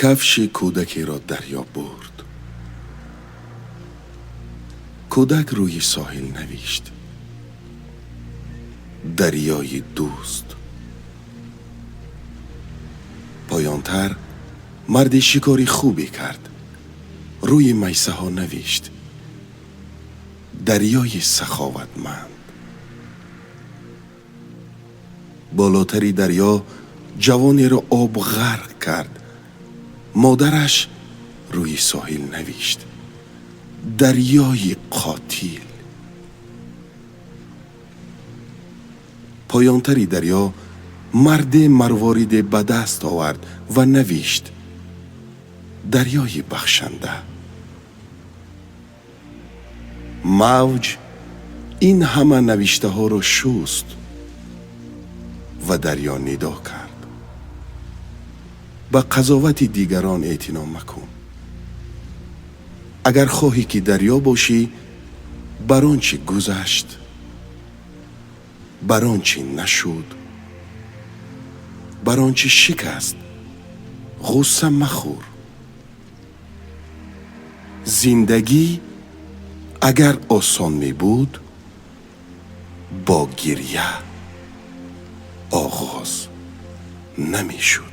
کفش کودکی را دریا برد. کودک روی ساحل نوشت: دریای دوست. پایانتر مرد شکاری خوبی کرد. روی میسه ها نوشت: دریای سخاوتمند. بالاتری دریا جوانی را آب غرق کرد. مادرش روی ساحل نوشت: دریای قاتل. پایانتری دریا مرد مروارید به دست آورد و نوشت: دریای بخشنده. موج این همه نوشته ها را شست و دریا ندا کرد: به قضاوت دیگران اعتنا مکن. اگر خواهی که دریا باشی، بر آنچه گذشت، بر آنچه نشد، بر آنچه شکست غصه مخور. زندگی اگر آسان می بود، با گریه آغاز نمی شد.